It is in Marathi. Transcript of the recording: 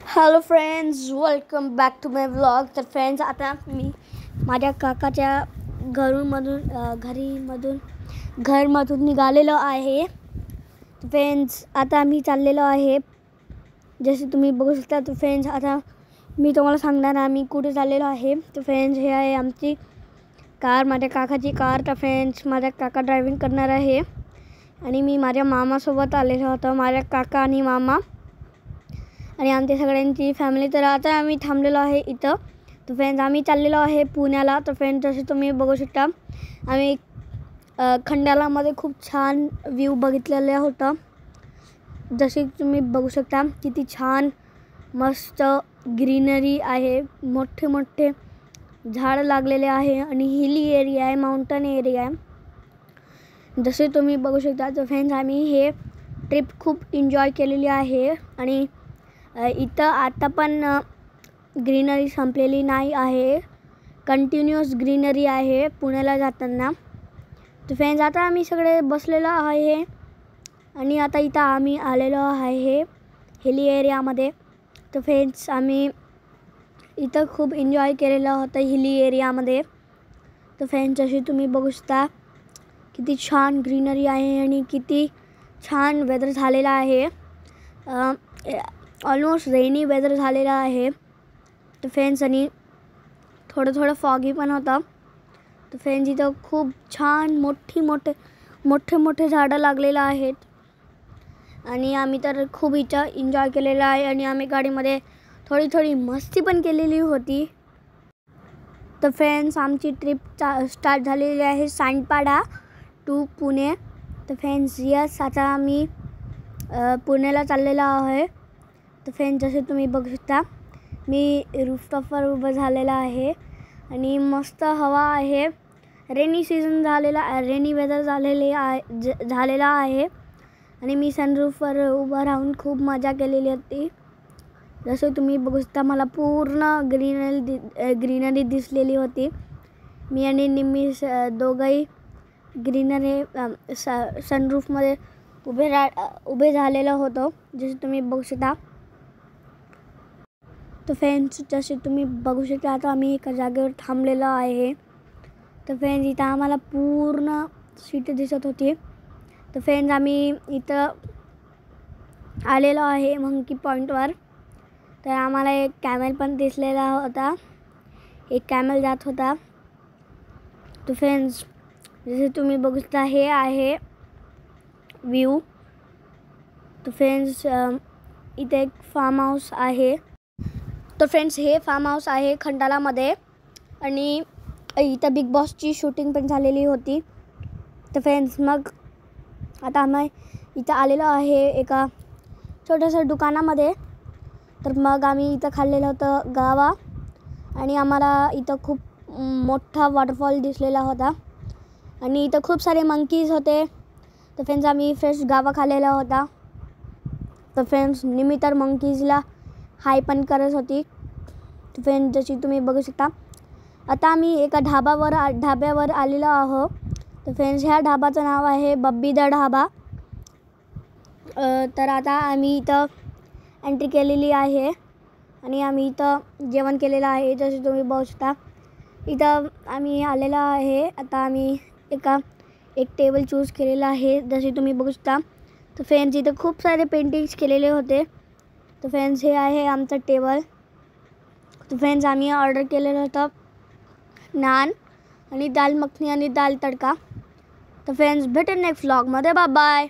Hello friends, welcome back to my vlog. तर फ्रेंड्स, आता मी माझ्या काकाच्या घरमधून निघालेलो आहे. फ्रेंड्स, आता मी चाललेलो आहे. जसे तुम्ही बघू शकता. तर फ्रेंड्स, आता मी तुम्हाला सांगणार आम्ही कुठे चाललेलो आहे. तर फ्रेंड्स, हे आहे आमची कार, माझ्या काकाची कार. तर फ्रेंड्स, माझ्या काका ड्रायव्हिंग करणार आहे आणि मी माझ्या मामासोबत आलेलो होतो. माझ्या काका आणि मामा आणि आमच्या सगळ्यांची फॅमिली. तर आता आम्ही थांबलेलो आहे इथं. तर फ्रेंड्स, आम्ही चाललेलो आहे पुण्याला. तर फ्रेंड्स, जसे तुम्ही बघू शकता, आम्ही खंडालामध्ये खूप छान व्ह्यू बघितलेला होता. जसे तुम्ही बघू शकता किती छान मस्त ग्रीनरी आहे, मोठे मोठे झाड लागलेले आहे आणि हिली एरिया आहे, माउंटन एरिया आहे. जसे तुम्ही बघू शकता. तर फ्रेंड्स, आम्ही हे ट्रिप खूप एन्जॉय केलेली आहे आणि इथं आता पण ग्रीनरी संपलेली नाही आहे, कंटिन्युअस ग्रीनरी आहे पुण्याला जाताना. तर फ्रेंड्स, आता आम्ही सगळे बसलेलो आहे आणि आता इथं आम्ही आलेलो आहे हिली एरियामध्ये. तर फ्रेंड्स, आम्ही इथं खूप एन्जॉय केलेलं होतं हिली एरियामध्ये. तर फ्रेंड्स, जसे तुम्ही बघू शकता किती छान ग्रीनरी आहे आणि किती छान वेदर झालेला आहे. ऑलमोस्ट रेनी वेदर झालेला आहे. तर फ्रेंड्स, आणि थोडं फॉगी पण होतं. तर फ्रेंड्स, इथं खूप छान मोठे झाडं लागलेलं आहेत आणि आम्ही तर खूप इथं एन्जॉय केलेलं आहे आणि आम्ही गाडीमध्ये थोडी मस्ती पण केलेली होती. तर फ्रेंड्स, आमची ट्रिप स्टार्ट झालेली आहे सांडपाडा टू पुणे. तर फ्रेंड्स, यस, आता आम्ही पुण्याला चाललेलो आहे. तर फ्रेंड्स, जसे तुम्ही बघू शकता, मी रूफटॉपवर उभं झालेला आहे आणि मस्त हवा आहे. रेनी वेदर झालेला आहे आणि मी सनरूफवर उभं राहून खूप मजा केलेली होती. जसे तुम्ही बघू शकता, मला पूर्ण ग्रीनरी दिसलेली होती. मी आणि निम्मी दोघंही ग्रीनरी सनरूफमध्ये उभे झालेलो होतो. जसे तुम्ही बघू शकता. तर फ्रेंड्स, जसे तुम्ही बघू शकता, आता आम्ही एका जागेवर थांबलेलो आहे. तर फ्रेंड्स, इथं आम्हाला पूर्ण सिटी दिसत होती. तर फ्रेंड्स, आम्ही इथं आलेलो आहे मंकी पॉईंटवर. तर आम्हाला एक कॅमेल पण दिसलेला होता, एक कॅमेल जात होता. तर फ्रेंड्स, जसे तुम्ही बघू शकता, हे आहे व्ह्यू. तर फ्रेंड्स, इथे एक फार्म हाऊस आहे. तर फ्रेंड्स, हे फार्म हाऊस आहे खंडालामध्ये आणि इथं बिग बॉसची शूटिंग पण झालेली होती. तर फ्रेंड्स, मग आता आम्ही इथं आलेलो आहे एका छोट्याशा दुकानामध्ये. तर मग आम्ही इथं खाल्लेलं होतं गावा आणि आम्हाला इथं खूप मोठा वॉटरफॉल दिसलेला होता आणि इथं खूप सारे मंकीज होते. तर फ्रेंड्स, आम्ही फ्रेश गावा खाल्लेला होता. तर फ्रेंड्स, निमी तर मंकीजला हाय पण करत होती. तर फ्रेंड्स, जशी तुम्ही बघू शकता, आता आम्ही एका ढाब्यावर आलेलो आहोत. तर फ्रेंड्स, ह्या ढाबाचं नाव आहे बब्बी द ढाबा. तर आता आम्ही इथं एंट्री केलेली आहे आणि आम्ही इथं जेवण केलेलं आहे. जसे तुम्ही बघू शकता, इथं आम्ही आलेलो आहे. आता आम्ही एक टेबल चूज केलेला आहे, जसे तुम्ही बघू शकता. तर फ्रेंड्स, इथं खूप सारे पेंटिंग्स केलेले होते. तर फ्रेंड्स, हे आहे आमचं टेबल. तर फ्रेंड्स, आम्ही ऑर्डर केलेलं होतं नान आणि दाल मखनी आणि दाल तडका. तर फ्रेंड्स, भेटेन नेक्स्ट व्लॉगमध्ये. Bye bye.